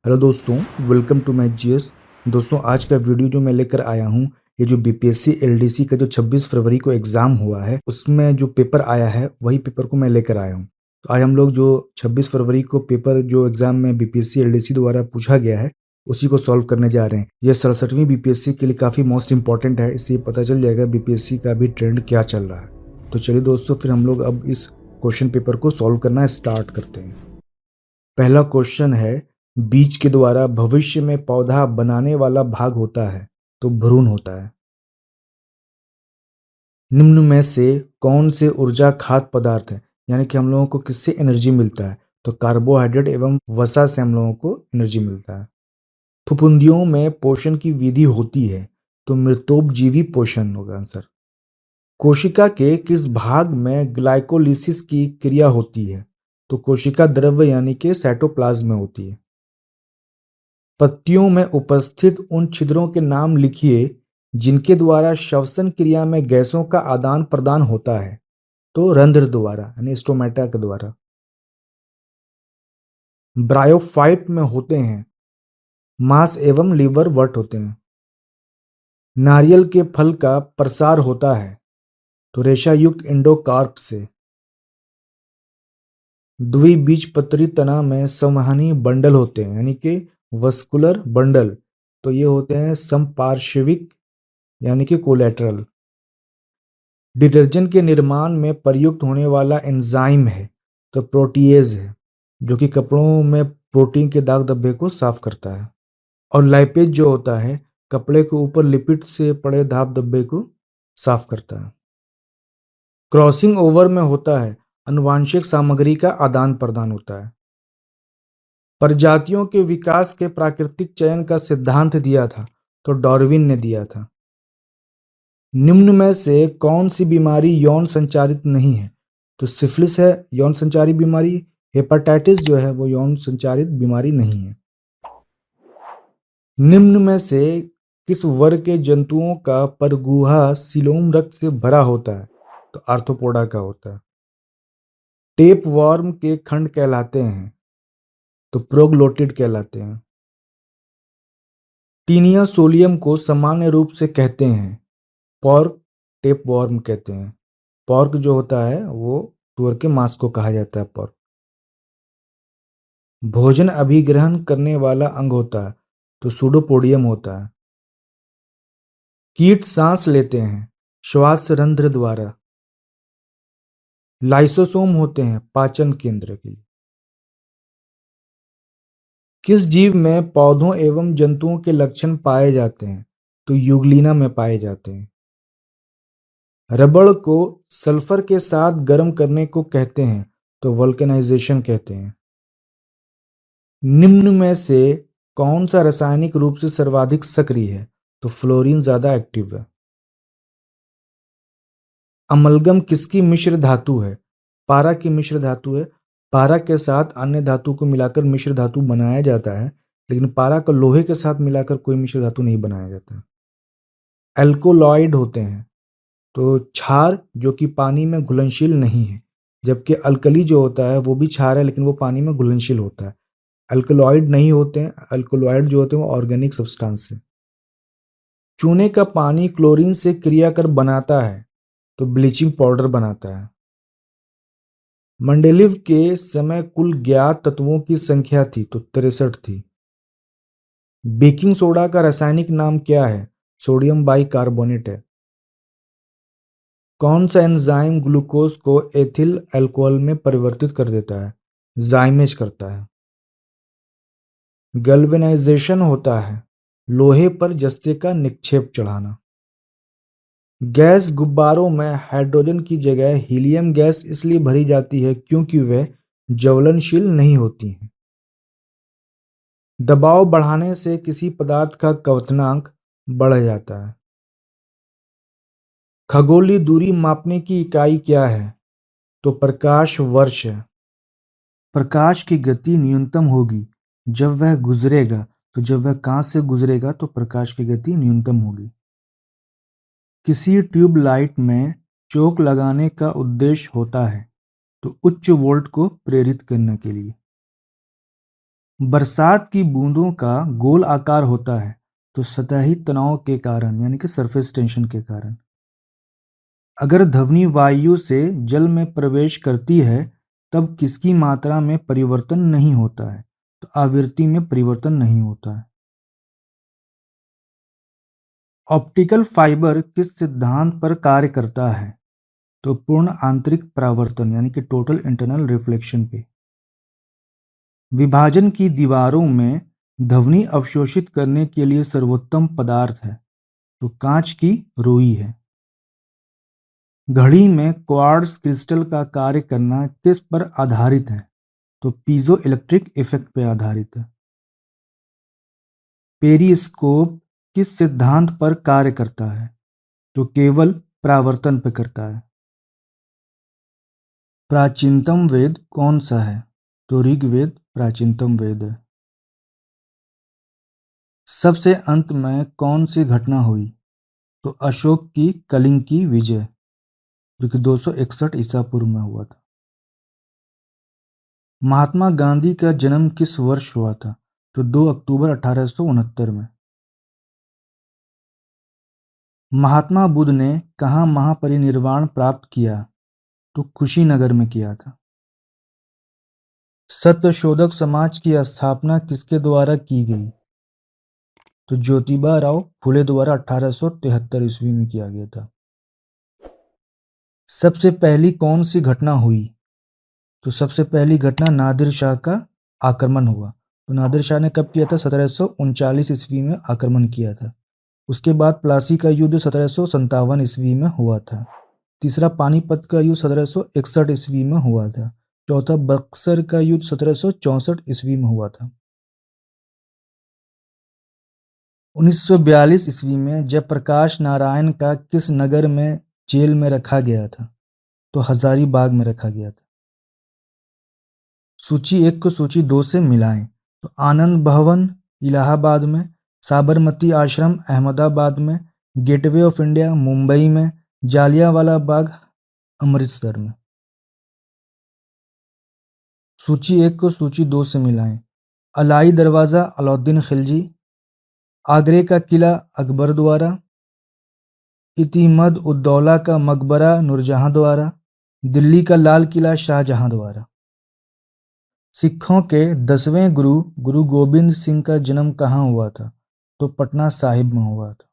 Hello दोस्तों, welcome to my GS. दोस्तों, आज का वीडियो जो मैं लेकर आया हूँ, ये जो बीपीएससी एलडीसी का जो 26 फरवरी को एग्ज़ाम हुआ है, उसमें जो पेपर आया है वही पेपर को मैं लेकर आया हूँ। तो आज हम लोग जो 26 फरवरी को पेपर जो एग्ज़ाम में बीपीएससी एलडीसी द्वारा पूछा गया है, उसी को सॉल्व करने जा रहे हैं। ये 67वीं बीपीएससी के लिए काफ़ी मोस्ट इंपॉर्टेंट है, इससे पता चल जाएगा बीपीएससी का भी ट्रेंड क्या चल रहा है। तो चलिए दोस्तों, फिर हम लोग अब इस क्वेश्चन पेपर को सॉल्व करना स्टार्ट करते हैं। पहला क्वेश्चन है, बीज के द्वारा भविष्य में पौधा बनाने वाला भाग होता है तो भ्रूण होता है। निम्न में से कौन से ऊर्जा खाद्य पदार्थ है, यानी कि हम लोगों को किससे एनर्जी मिलता है? तो कार्बोहाइड्रेट एवं वसा से हम लोगों को एनर्जी मिलता है। फफूंदियों में पोषण की विधि होती है तो मृतोपजीवी पोषण होगा आंसर। कोशिका के किस भाग में ग्लाइकोलिसिस की क्रिया होती है? तो कोशिका द्रव्य यानी कि साइटोप्लाज्म में होती है। पत्तियों में उपस्थित उन छिद्रों के नाम लिखिए जिनके द्वारा श्वसन क्रिया में गैसों का आदान प्रदान होता है। तो रंध्र द्वारा यानी स्टोमेटा के द्वारा। ब्रायोफाइट में होते हैं, मांस एवं लीवर वट होते हैं। नारियल के फल का प्रसार होता है तो रेशा युक्त एंडोकार्प से। द्विबीजपत्री तना में संवहनी बंडल होते हैं यानी कि वस्कुलर बंडल, तो ये होते हैं समपार्श्विक यानी कि कोलेटरल। डिटर्जेंट के निर्माण में प्रयुक्त होने वाला एंजाइम है तो प्रोटीएज है, जो कि कपड़ों में प्रोटीन के दाग धब्बे को साफ करता है। और लाइपेज जो होता है, कपड़े के ऊपर लिपिड से पड़े दाग धब्बे को साफ करता है। क्रॉसिंग ओवर में होता है, आनुवांशिक सामग्री का आदान प्रदान होता है। प्रजातियों के विकास के प्राकृतिक चयन का सिद्धांत दिया था तो डार्विन ने दिया था। निम्न में से कौन सी बीमारी यौन संचारित नहीं है? तो सिफिलिस है यौन संचारी बीमारी। हेपेटाइटिस जो है वो यौन संचारित बीमारी नहीं है। निम्न में से किस वर्ग के जंतुओं का परगुहा सीलोम रक्त से भरा होता है? तो आर्थ्रोपोडा का होता है। टेप वर्म के खंड कहलाते हैं तो प्रोग्लोटिड कहलाते हैं। टीनिया सोलियम को सामान्य रूप से कहते हैं पॉर्क टेप वर्म कहते हैं। पॉर्क जो होता है वो सुअर के मांस को कहा जाता है पॉर्क। भोजन अभिग्रहण करने वाला अंग होता है तो सूडोपोडियम होता है। कीट सांस लेते हैं श्वास रंध्र द्वारा। लाइसोसोम होते हैं पाचन केंद्र के लिए। किस जीव में पौधों एवं जंतुओं के लक्षण पाए जाते हैं? तो यूग्लिना में पाए जाते हैं। रबड़ को सल्फर के साथ गर्म करने को कहते हैं तो वल्कनाइजेशन कहते हैं। निम्न में से कौन सा रासायनिक रूप से सर्वाधिक सक्रिय है? तो फ्लोरीन ज्यादा एक्टिव है। अमलगम किसकी मिश्र धातु है? पारा की मिश्र धातु है। पारा के साथ अन्य धातु को मिलाकर मिश्र धातु बनाया जाता है, लेकिन पारा को लोहे के साथ मिलाकर कोई मिश्र धातु नहीं बनाया जाता। एल्कोलॉइड होते हैं तो क्षार जो कि पानी में घुलनशील नहीं है, जबकि अल्कली जो होता है वो भी क्षार है लेकिन वो पानी में घुलनशील होता है। अल्कलॉइड नहीं होते हैं, अल्कलॉइड जो होते हैं वो ऑर्गेनिक सब्सटेंस है। चूने का पानी क्लोरीन से क्रिया कर बनाता है तो ब्लीचिंग पाउडर बनाता है। मंडेलिव के समय कुल ज्ञात तत्वों की संख्या थी तो 63 थी। बेकिंग सोडा का रासायनिक नाम क्या है? सोडियम बाइकार्बोनेट है। कौन सा एंजाइम ग्लूकोज को एथिल अल्कोहल में परिवर्तित कर देता है? जाइमेज करता है। गैल्वेनाइजेशन होता है लोहे पर जस्ते का निक्षेप चढ़ाना। गैस गुब्बारों में हाइड्रोजन की जगह हीलियम गैस इसलिए भरी जाती है क्योंकि वे ज्वलनशील नहीं होती हैं। दबाव बढ़ाने से किसी पदार्थ का क्वथनांक बढ़ जाता है। खगोलीय दूरी मापने की इकाई क्या है? तो प्रकाश वर्ष है। प्रकाश की गति न्यूनतम होगी जब वह गुजरेगा, तो जब वह कहाँ से गुजरेगा तो प्रकाश की गति न्यूनतम होगी। किसी ट्यूबलाइट में चोक लगाने का उद्देश्य होता है तो उच्च वोल्ट को प्रेरित करने के लिए। बरसात की बूंदों का गोल आकार होता है तो सतही तनाव के कारण यानी कि सरफेस टेंशन के कारण। अगर ध्वनि वायु से जल में प्रवेश करती है तब किसकी मात्रा में परिवर्तन नहीं होता है? तो आवृत्ति में परिवर्तन नहीं होता है। ऑप्टिकल फाइबर किस सिद्धांत पर कार्य करता है? तो पूर्ण आंतरिक परावर्तन यानी कि टोटल इंटरनल रिफ्लेक्शन पे। विभाजन की दीवारों में ध्वनि अवशोषित करने के लिए सर्वोत्तम पदार्थ है तो कांच की रुई है। घड़ी में क्वार्ट्ज क्रिस्टल का कार्य करना किस पर आधारित है? तो पीजो इलेक्ट्रिक इफेक्ट पर आधारित है। पेरिस्कोप किस सिद्धांत पर कार्य करता है? तो केवल परावर्तन पर करता है। प्राचीनतम वेद कौन सा है? तो ऋग्वेद प्राचीनतम वेद है। सबसे अंत में कौन सी घटना हुई? तो अशोक की कलिंग की विजय, जो कि 261 ईसा पूर्व में हुआ था। महात्मा गांधी का जन्म किस वर्ष हुआ था? तो 2 अक्टूबर 1869 में। महात्मा बुद्ध ने कहाँ महापरिनिर्वाण प्राप्त किया? तो कुशीनगर में किया था। सत्यशोधक समाज की स्थापना किसके द्वारा की गई? तो ज्योतिबा राव फुले द्वारा 1873 ईस्वी में किया गया था। सबसे पहली कौन सी घटना हुई? तो सबसे पहली घटना नादिर शाह का आक्रमण हुआ। तो नादिर शाह ने कब किया था? 1739 ईस्वी में आक्रमण किया था। उसके बाद प्लासी का युद्ध 1757 ईस्वी में हुआ था। तीसरा पानीपत का युद्ध 1761 ईस्वी में हुआ था। चौथा बक्सर का युद्ध 1764 ईस्वी में हुआ था। 1942 ईस्वी में जयप्रकाश नारायण का किस नगर में जेल में रखा गया था? तो हजारीबाग में रखा गया था। सूची 1 को सूची 2 से मिलाएं। तो आनंद भवन इलाहाबाद में, साबरमती आश्रम अहमदाबाद में, गेटवे ऑफ इंडिया मुंबई में, जालियांवाला बाग अमृतसर में। सूची 1 को सूची 2 से मिलाएं। अलाई दरवाज़ा अलाउद्दीन खिलजी, आगरे का किला अकबर द्वारा, इतिमद उद्दौला का मकबरा नूरजहां द्वारा, दिल्ली का लाल किला शाहजहां द्वारा। सिखों के 10वें गुरु गुरु गोबिंद सिंह का जन्म कहाँ हुआ था? तो पटना साहिब में हुआ था।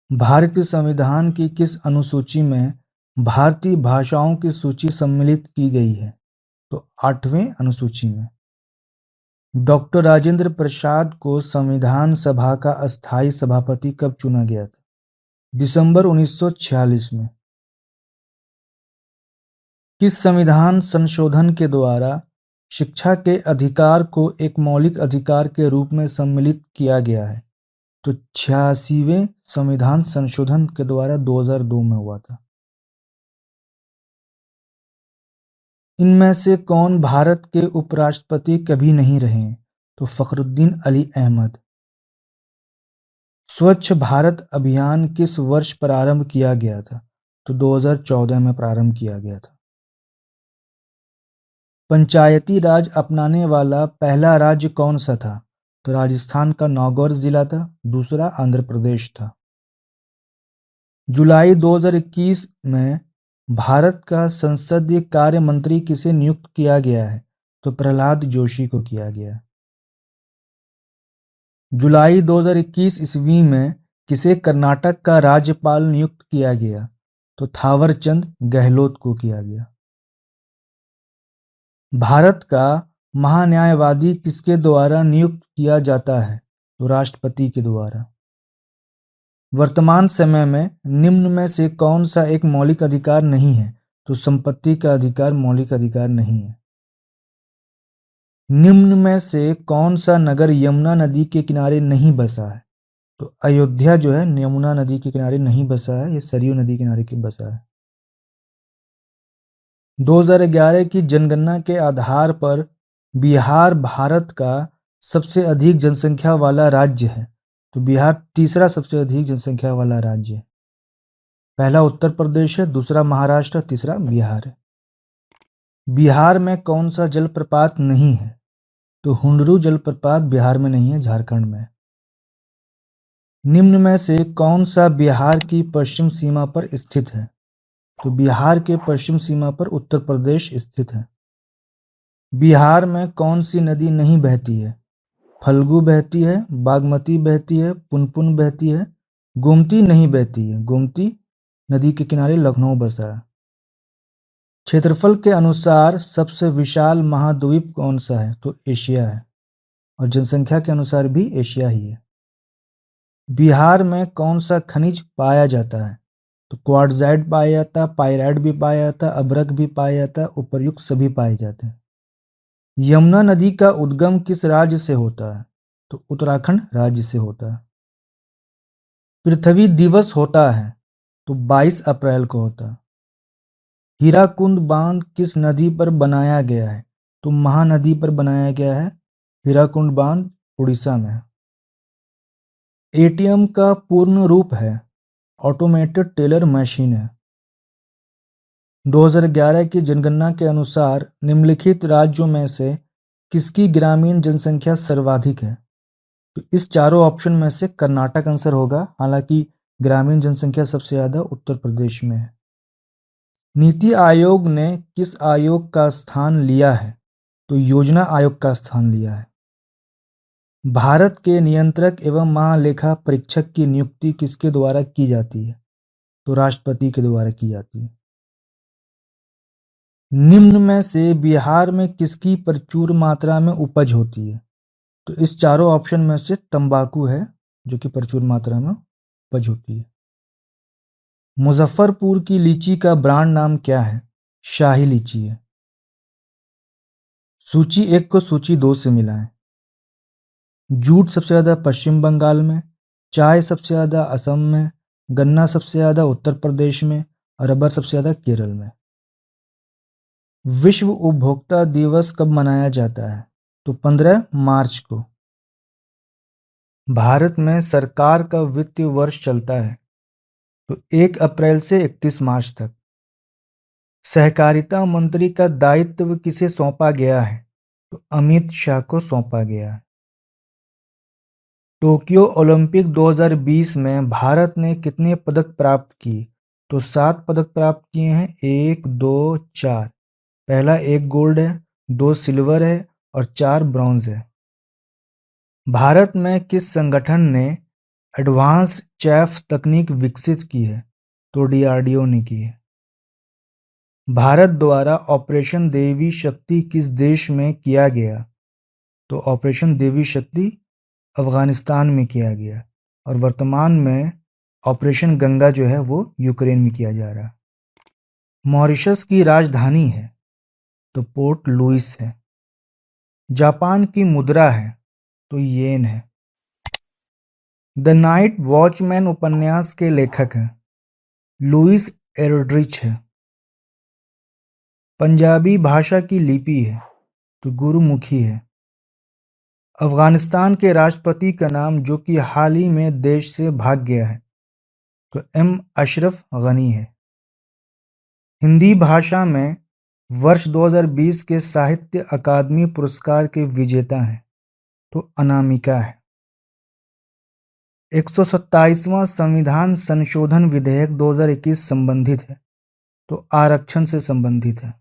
भारतीय संविधान की किस अनुसूची में भारतीय भाषाओं की सूची सम्मिलित की गई है? तो 8वें अनुसूची में। डॉक्टर राजेंद्र प्रसाद को संविधान सभा का अस्थायी सभापति कब चुना गया था? दिसंबर 1946 में। किस संविधान संशोधन के द्वारा शिक्षा के अधिकार को एक मौलिक अधिकार के रूप में सम्मिलित किया गया है? तो 86वें संविधान संशोधन के द्वारा 2002 में हुआ था। इनमें से कौन भारत के उपराष्ट्रपति कभी नहीं रहे? तो फखरुद्दीन अली अहमद। स्वच्छ भारत अभियान किस वर्ष प्रारंभ किया गया था? तो 2014 में प्रारंभ किया गया था। पंचायती राज अपनाने वाला पहला राज्य कौन सा था? तो राजस्थान का नौगौर जिला था। दूसरा आंध्र प्रदेश था। जुलाई 2021 में भारत का संसदीय कार्य मंत्री किसे नियुक्त किया गया है? तो प्रहलाद जोशी को किया गया। जुलाई 2021 ईस्वी में किसे कर्नाटक का राज्यपाल नियुक्त किया गया? तो थावरचंद गहलोत को किया गया। भारत का महान्यायवादी किसके द्वारा नियुक्त किया जाता है? तो राष्ट्रपति के द्वारा। वर्तमान समय में निम्न में से कौन सा एक मौलिक अधिकार नहीं है? तो संपत्ति का अधिकार मौलिक अधिकार नहीं है। निम्न में से कौन सा नगर यमुना नदी के किनारे नहीं बसा है? तो अयोध्या जो है यमुना नदी के किनारे नहीं बसा है, ये सरयू नदी के किनारे की बसा है। 2011 की जनगणना के आधार पर बिहार भारत का सबसे अधिक जनसंख्या वाला राज्य है। तो बिहार तीसरा सबसे अधिक जनसंख्या वाला राज्य है। पहला उत्तर प्रदेश है, दूसरा महाराष्ट्र, तीसरा बिहार है। बिहार में कौन सा जलप्रपात नहीं है? तो हुंडरू जलप्रपात बिहार में नहीं है, झारखंड में है। निम्न में से कौन सा बिहार की पश्चिम सीमा पर स्थित है? तो बिहार के पश्चिम सीमा पर उत्तर प्रदेश स्थित है। बिहार में कौन सी नदी नहीं बहती है? फल्गु बहती है, बागमती बहती है, पुनपुन बहती है, गोमती नहीं बहती है। गोमती नदी के किनारे लखनऊ बसा है। क्षेत्रफल के अनुसार सबसे विशाल महाद्वीप कौन सा है? तो एशिया है, और जनसंख्या के अनुसार भी एशिया ही है। बिहार में कौन सा खनिज पाया जाता है? तो क्वार्ट्जाइट पाया जाता है, पाइराइट भी पाया जाता है, अभ्रक भी पाया जाता है, उपर्युक्त सभी पाए जाते हैं। यमुना नदी का उद्गम किस राज्य से होता है? तो उत्तराखंड राज्य से होता है। पृथ्वी दिवस होता है तो 22 अप्रैल को होता है। हीराकुंड बांध किस नदी पर बनाया गया है? तो महानदी पर बनाया गया है। हीराकुंड बांध उड़ीसा में है। एटीएम का पूर्ण रूप है ऑटोमेटेड टेलर मशीन है। 2011 की जनगणना के अनुसार निम्नलिखित राज्यों में से किसकी ग्रामीण जनसंख्या सर्वाधिक है? तो इस चारों ऑप्शन में से कर्नाटक आंसर होगा, हालांकि ग्रामीण जनसंख्या सबसे ज्यादा उत्तर प्रदेश में है। नीति आयोग ने किस आयोग का स्थान लिया है? तो योजना आयोग का स्थान लिया है। भारत के नियंत्रक एवं महालेखा परीक्षक की नियुक्ति किसके द्वारा की जाती है? तो राष्ट्रपति के द्वारा की जाती है। निम्न में से बिहार में किसकी प्रचुर मात्रा में उपज होती है? तो इस चारों ऑप्शन में से तंबाकू है जो कि प्रचुर मात्रा में उपज होती है। मुजफ्फरपुर की लीची का ब्रांड नाम क्या है? शाही लीची है। सूची 1 को सूची 2 से मिलाएं। जूट सबसे ज्यादा पश्चिम बंगाल में, चाय सबसे ज्यादा असम में, गन्ना सबसे ज्यादा उत्तर प्रदेश में, और रबर सबसे ज्यादा केरल में। विश्व उपभोक्ता दिवस कब मनाया जाता है? तो 15 मार्च को। भारत में सरकार का वित्तीय वर्ष चलता है तो 1 अप्रैल से 31 मार्च तक। सहकारिता मंत्री का दायित्व किसे सौंपा गया है? तो अमित शाह को सौंपा गया है। टोक्यो ओलंपिक 2020 में भारत ने कितने पदक प्राप्त किए? तो 7 पदक प्राप्त किए हैं। 1, 2, 4। पहला 1 गोल्ड है, 2 सिल्वर है और 4 ब्रॉन्ज है। भारत में किस संगठन ने एडवांस्ड चैफ तकनीक विकसित की है? तो डीआरडीओ ने की है। भारत द्वारा ऑपरेशन देवी शक्ति किस देश में किया गया? तो ऑपरेशन देवी शक्ति अफगानिस्तान में किया गया, और वर्तमान में ऑपरेशन गंगा जो है वो यूक्रेन में किया जा रहा है। मॉरिशस की राजधानी है तो पोर्ट लुइस है। जापान की मुद्रा है तो येन है। द नाइट वॉचमैन उपन्यास के लेखक हैं लुइस एल्ड्रिच है। पंजाबी भाषा की लिपि है तो गुरुमुखी है। अफगानिस्तान के राष्ट्रपति का नाम जो कि हाल ही में देश से भाग गया है तो अशरफ गनी है। हिंदी भाषा में वर्ष 2020 के साहित्य अकादमी पुरस्कार के विजेता हैं तो अनामिका है। 127वां संविधान संशोधन विधेयक 2021 संबंधित है तो आरक्षण से संबंधित है।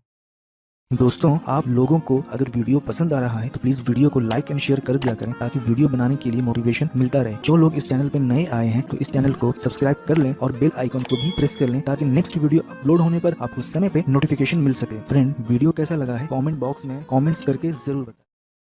दोस्तों, आप लोगों को अगर वीडियो पसंद आ रहा है तो प्लीज वीडियो को लाइक एंड शेयर कर दिया करें ताकि वीडियो बनाने के लिए मोटिवेशन मिलता रहे। जो लोग इस चैनल पे नए आए हैं तो इस चैनल को सब्सक्राइब कर लें और बेल आइकन को भी प्रेस कर लें ताकि नेक्स्ट वीडियो अपलोड होने पर आपको समय पे नोटिफिकेशन मिल सके। फ्रेंड, वीडियो कैसा लगा है कमेंट बॉक्स में कमेंट्स करके जरूर बताएं।